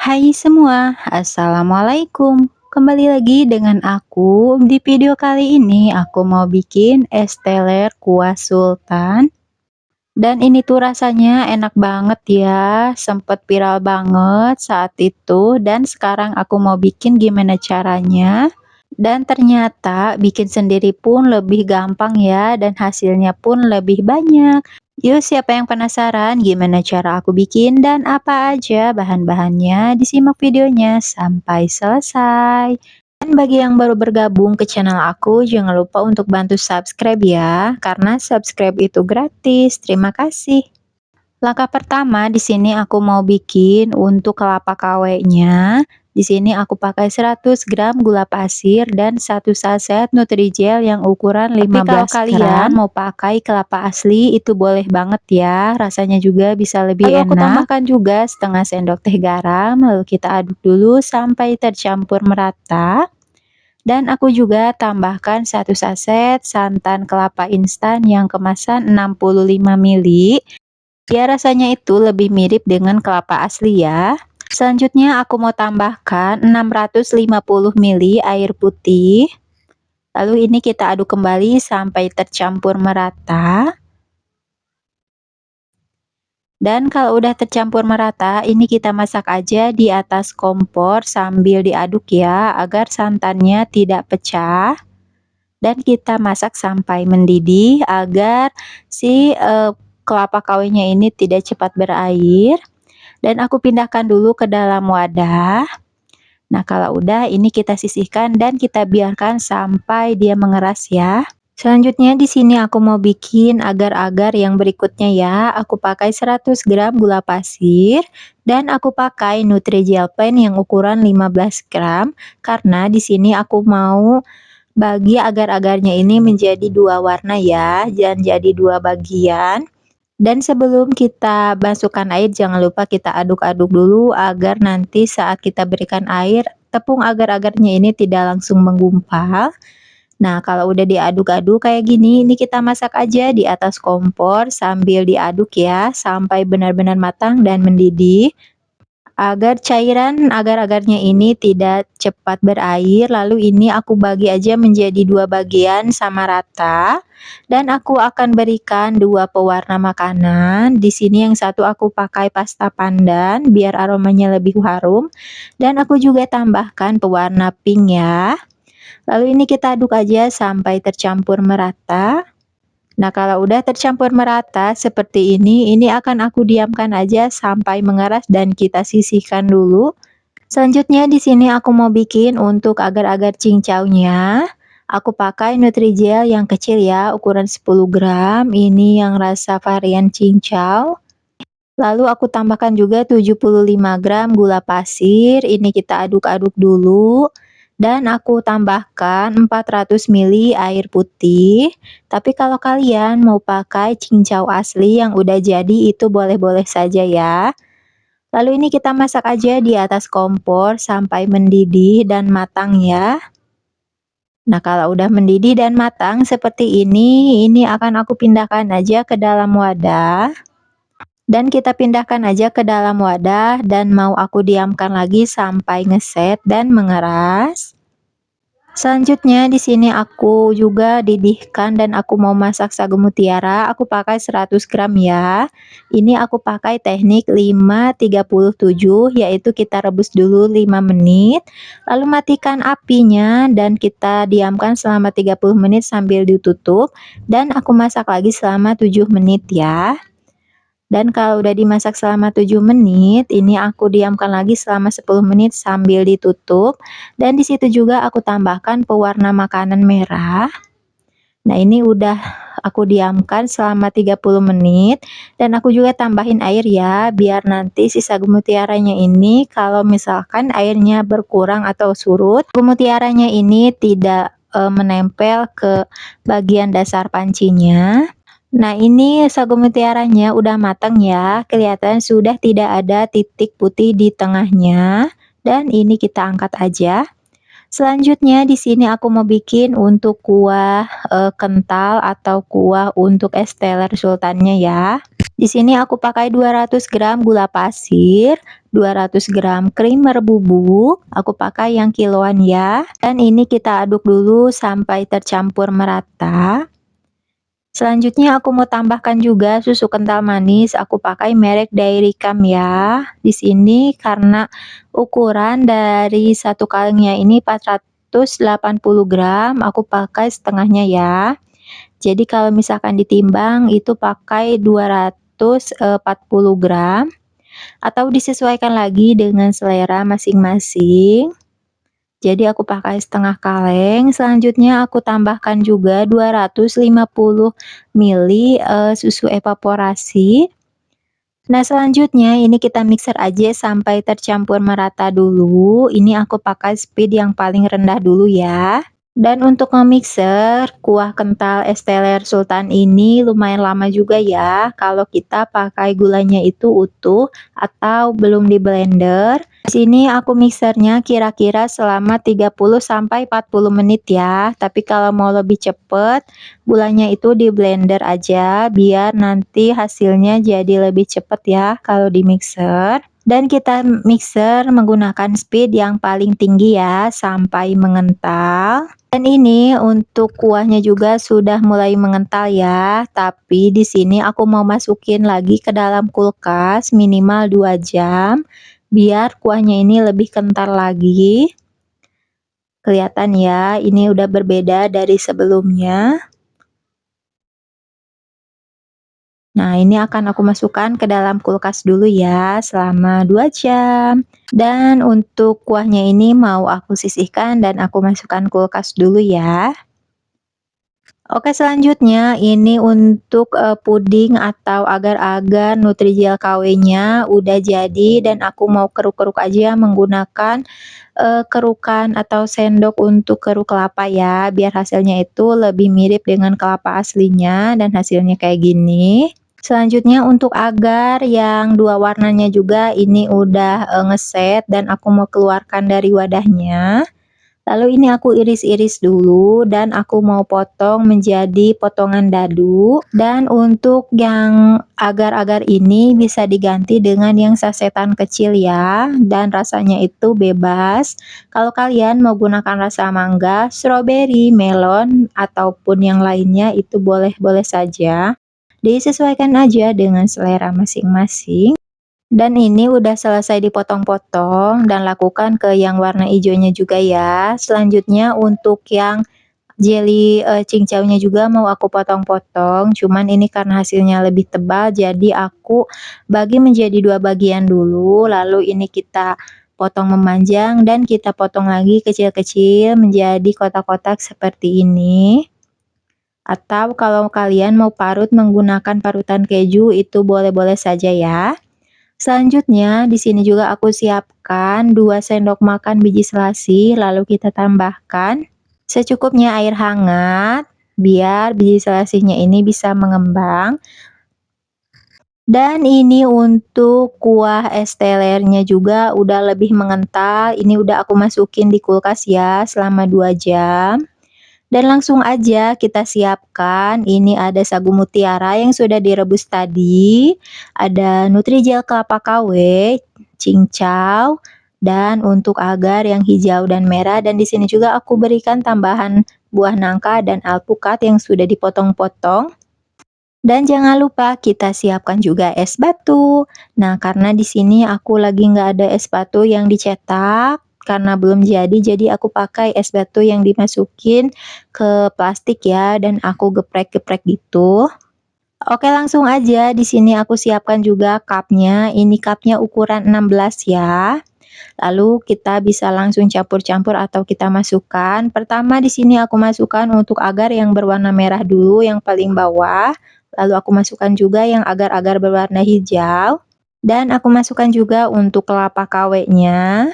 Hai semua, Assalamualaikum. Kembali lagi dengan aku. Di video kali ini aku mau bikin es teler kuah sultan. Dan ini tuh rasanya enak banget ya. Sempet viral banget saat itu. Dan sekarang aku mau bikin gimana caranya. Dan ternyata bikin sendiri pun lebih gampang ya. Dan hasilnya pun lebih banyak. Yuk, siapa yang penasaran gimana cara aku bikin dan apa aja bahan-bahannya? Disimak videonya sampai selesai. Dan bagi yang baru bergabung ke channel aku, jangan lupa untuk bantu subscribe ya, karena subscribe itu gratis. Terima kasih. Langkah pertama di sini aku mau bikin untuk kelapa kawenya. Di sini aku pakai 100 gram gula pasir dan 1 saset Nutrijel yang ukuran Tapi kalau 15 kalian gram. Mau pakai kelapa asli itu boleh banget ya. Rasanya juga bisa lebih lalu aku enak. tambahkan Tambahkan juga setengah sendok teh garam, lalu kita aduk dulu sampai tercampur merata. Dan aku juga tambahkan 1 saset santan kelapa instan yang kemasan 65 ml. Biar rasanya itu lebih mirip dengan kelapa asli ya. Selanjutnya aku mau tambahkan 650 ml air putih. Lalu ini kita aduk kembali sampai tercampur merata. Dan kalau udah tercampur merata, ini kita masak aja di atas kompor sambil diaduk ya, agar santannya tidak pecah. Dan kita masak sampai mendidih agar si kelapa kawenya ini tidak cepat berair. Dan aku pindahkan dulu ke dalam wadah. Nah, kalau udah ini kita sisihkan dan kita biarkan sampai dia mengeras ya. Selanjutnya di sini aku mau bikin agar-agar yang berikutnya ya. Aku pakai 100 gram gula pasir dan aku pakai Nutrijel Pen yang ukuran 15 gram karena di sini aku mau bagi agar-agarnya ini menjadi dua warna ya, dan jadi dua bagian. Dan sebelum kita masukkan air, jangan lupa kita aduk-aduk dulu agar nanti saat kita berikan air, tepung agar-agarnya ini tidak langsung menggumpal. Nah, kalau udah diaduk-aduk kayak gini, ini kita masak aja di atas kompor sambil diaduk ya, sampai benar-benar matang dan mendidih. Agar cairan agar-agarnya ini tidak cepat berair, lalu ini aku bagi aja menjadi dua bagian sama rata. Dan aku akan berikan dua pewarna makanan. Di sini yang satu aku pakai pasta pandan biar aromanya lebih harum. Dan aku juga tambahkan pewarna pink ya. Lalu ini kita aduk aja sampai tercampur merata. Nah, kalau udah tercampur merata seperti ini akan aku diamkan aja sampai mengeras dan kita sisihkan dulu. Selanjutnya di sini aku mau bikin untuk agar-agar cincaunya. Aku pakai Nutrijel yang kecil ya, ukuran 10 gram. Ini yang rasa varian cincau. Lalu aku tambahkan juga 75 gram gula pasir. Ini kita aduk-aduk dulu. Dan aku tambahkan 400 ml air putih. Tapi kalau kalian mau pakai cincau asli yang udah jadi itu boleh-boleh saja ya. Lalu ini kita masak aja di atas kompor sampai mendidih dan matang ya. Nah, kalau udah mendidih dan matang seperti ini akan aku pindahkan aja ke dalam wadah. Dan kita pindahkan aja ke dalam wadah dan mau aku diamkan lagi sampai ngeset dan mengeras. Selanjutnya di sini aku juga didihkan dan aku mau masak sagu mutiara. Aku pakai 100 gram ya. Ini aku pakai teknik 5-37, yaitu kita rebus dulu 5 menit. Lalu matikan apinya dan kita diamkan selama 30 menit sambil ditutup. Dan aku masak lagi selama 7 menit ya. Dan kalau udah dimasak selama 7 menit, ini aku diamkan lagi selama 10 menit sambil ditutup. Dan di situ juga aku tambahkan pewarna makanan merah. Nah, ini udah aku diamkan selama 30 menit dan aku juga tambahin air ya, biar nanti si sagu mutiaranya ini kalau misalkan airnya berkurang atau surut, sagu mutiaranya ini tidak menempel ke bagian dasar pancinya. Nah, ini sagu mutiaranya udah matang ya, kelihatan sudah tidak ada titik putih di tengahnya. Dan ini kita angkat aja. Selanjutnya di sini aku mau bikin untuk kuah kental atau kuah untuk es teler sultannya ya. Di sini aku pakai 200 gram gula pasir 200 gram creamer bubuk, aku pakai yang kiloan ya. Dan ini kita aduk dulu sampai tercampur merata. Selanjutnya aku mau tambahkan juga susu kental manis, aku pakai merek Dairy Come ya. Di sini karena ukuran dari satu kalengnya ini 480 gram, aku pakai setengahnya ya. Jadi kalau misalkan ditimbang itu pakai 240 gram atau disesuaikan lagi dengan selera masing-masing. Jadi aku pakai setengah kaleng, selanjutnya aku tambahkan juga 250 ml susu evaporasi. Nah, selanjutnya ini kita mixer aja sampai tercampur merata dulu. Ini aku pakai speed yang paling rendah dulu ya. Dan untuk nge-mixer kuah kental es teler sultan ini lumayan lama juga ya kalau kita pakai gulanya itu utuh atau belum di blender. Di sini aku mixernya kira-kira selama 30 sampai 40 menit ya. Tapi kalau mau lebih cepet, gulanya itu di blender aja biar nanti hasilnya jadi lebih cepet ya kalau di mixer. Dan kita mixer menggunakan speed yang paling tinggi ya sampai mengental. Dan ini untuk kuahnya juga sudah mulai mengental ya, tapi di sini aku mau masukin lagi ke dalam kulkas minimal 2 jam biar kuahnya ini lebih kental lagi. Kelihatan ya, ini udah berbeda dari sebelumnya. Nah, ini akan aku masukkan ke dalam kulkas dulu ya selama 2 jam. Dan untuk kuahnya ini mau aku sisihkan dan aku masukkan kulkas dulu ya. Oke, selanjutnya ini untuk puding atau agar-agar Nutrijel KW-nya udah jadi dan aku mau keruk-keruk aja menggunakan kerukan atau sendok untuk keruk kelapa ya, biar hasilnya itu lebih mirip dengan kelapa aslinya dan hasilnya kayak gini. Selanjutnya untuk agar yang dua warnanya juga ini udah ngeset dan aku mau keluarkan dari wadahnya. Lalu ini aku iris-iris dulu dan aku mau potong menjadi potongan dadu. Dan untuk yang agar-agar ini bisa diganti dengan yang sasetan kecil ya. Dan rasanya itu bebas. Kalau kalian mau gunakan rasa mangga, strawberry, melon, ataupun yang lainnya itu boleh-boleh saja. Disesuaikan aja dengan selera masing-masing. Dan ini udah selesai dipotong-potong dan lakukan ke yang warna hijaunya juga ya. Selanjutnya untuk yang jelly cincaunya juga mau aku potong-potong, cuman ini karena hasilnya lebih tebal jadi aku bagi menjadi dua bagian dulu, lalu ini kita potong memanjang dan kita potong lagi kecil-kecil menjadi kotak-kotak seperti ini. Atau kalau kalian mau parut menggunakan parutan keju itu boleh-boleh saja ya. Selanjutnya, di sini juga aku siapkan 2 sendok makan biji selasi, lalu kita tambahkan secukupnya air hangat, biar biji selasinya ini bisa mengembang. Dan ini untuk kuah es telernya juga udah lebih mengental, ini udah aku masukin di kulkas ya selama 2 jam. Dan langsung aja kita siapkan, ini ada sagu mutiara yang sudah direbus tadi, ada Nutrijel kelapa KW, cincau, dan untuk agar yang hijau dan merah dan di sini juga aku berikan tambahan buah nangka dan alpukat yang sudah dipotong-potong. Dan jangan lupa kita siapkan juga es batu. Nah, karena di sini aku lagi nggak ada es batu yang dicetak, karena belum jadi aku pakai es batu yang dimasukin ke plastik ya, dan aku geprek-geprek gitu. Oke, langsung aja di sini aku siapkan juga cupnya. Ini cupnya ukuran 16 ya. Lalu kita bisa langsung campur-campur atau kita masukkan. Pertama di sini aku masukkan untuk agar yang berwarna merah dulu yang paling bawah. Lalu aku masukkan juga yang agar-agar berwarna hijau. Dan aku masukkan juga untuk kelapa KW-nya.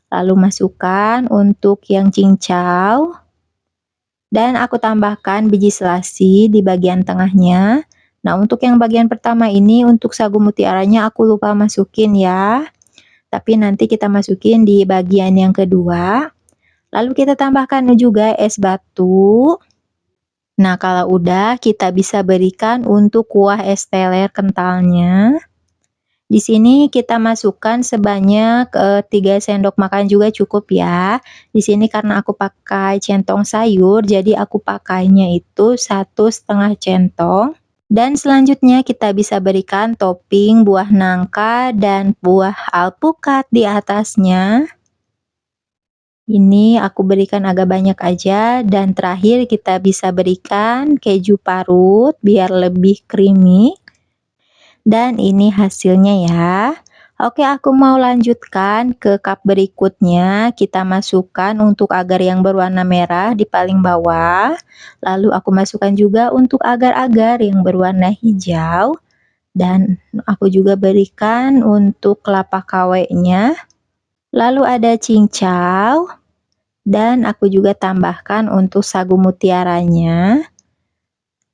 Lalu masukkan untuk yang cincau. Dan aku tambahkan biji selasi di bagian tengahnya. Nah, untuk yang bagian pertama ini untuk sagu mutiaranya aku lupa masukin ya. Tapi nanti kita masukin di bagian yang kedua. Lalu kita tambahkan juga es batu. Nah, kalau udah kita bisa berikan untuk kuah es teler kentalnya. Di sini kita masukkan sebanyak, 3 sendok makan juga cukup ya. Di sini karena aku pakai centong sayur, jadi aku pakainya itu 1,5 centong. Dan selanjutnya kita bisa berikan topping buah nangka dan buah alpukat di atasnya. Ini aku berikan agak banyak aja dan terakhir kita bisa berikan keju parut biar lebih creamy. Dan ini hasilnya ya. Oke, aku mau lanjutkan ke cup berikutnya. Kita masukkan untuk agar yang berwarna merah di paling bawah. Lalu aku masukkan juga untuk agar-agar yang berwarna hijau. Dan aku juga berikan untuk kelapa kawenya. Lalu ada cincau. Dan aku juga tambahkan untuk sagu mutiaranya.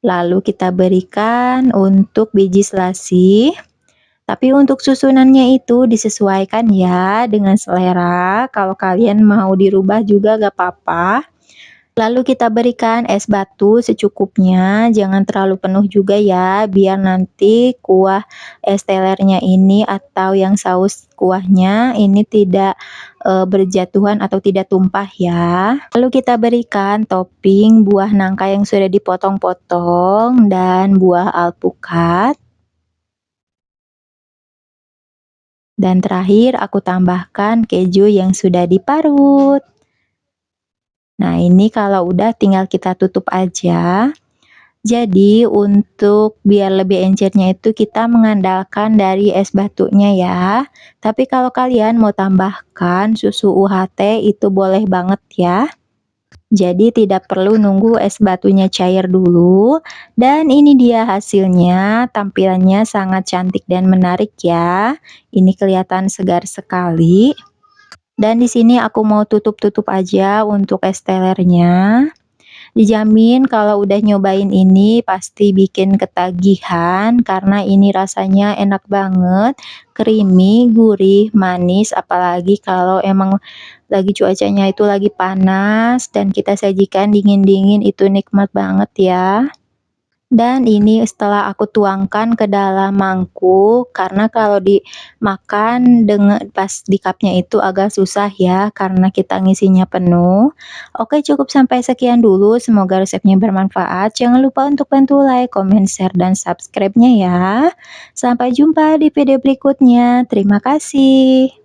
Lalu kita berikan untuk biji selasih. Tapi untuk susunannya itu disesuaikan ya dengan selera. Kalau kalian mau dirubah juga gak apa-apa. Lalu kita berikan es batu secukupnya, jangan terlalu penuh juga ya, biar nanti kuah es telernya ini atau yang saus kuahnya ini tidak berjatuhan atau tidak tumpah ya. Lalu kita berikan topping buah nangka yang sudah dipotong-potong dan buah alpukat. Dan terakhir aku tambahkan keju yang sudah diparut. Nah, ini kalau udah tinggal kita tutup aja. Jadi untuk biar lebih encernya itu kita mengandalkan dari es batunya ya. Tapi kalau kalian mau tambahkan susu UHT itu boleh banget ya. Jadi tidak perlu nunggu es batunya cair dulu. Dan ini dia hasilnya, tampilannya sangat cantik dan menarik ya. Ini kelihatan segar sekali. Dan di sini aku mau tutup-tutup aja untuk es telernya. Dijamin kalau udah nyobain ini pasti bikin ketagihan karena ini rasanya enak banget, creamy, gurih, manis, apalagi kalau emang lagi cuacanya itu lagi panas dan kita sajikan dingin-dingin itu nikmat banget ya. Dan ini setelah aku tuangkan ke dalam mangkuk, karena kalau dimakan dengan pas di cupnya itu agak susah ya, karena kita ngisinya penuh. Oke, cukup sampai sekian dulu, semoga resepnya bermanfaat. Jangan lupa untuk bantu like, comment, share, dan subscribe-nya ya. Sampai jumpa di video berikutnya. Terima kasih.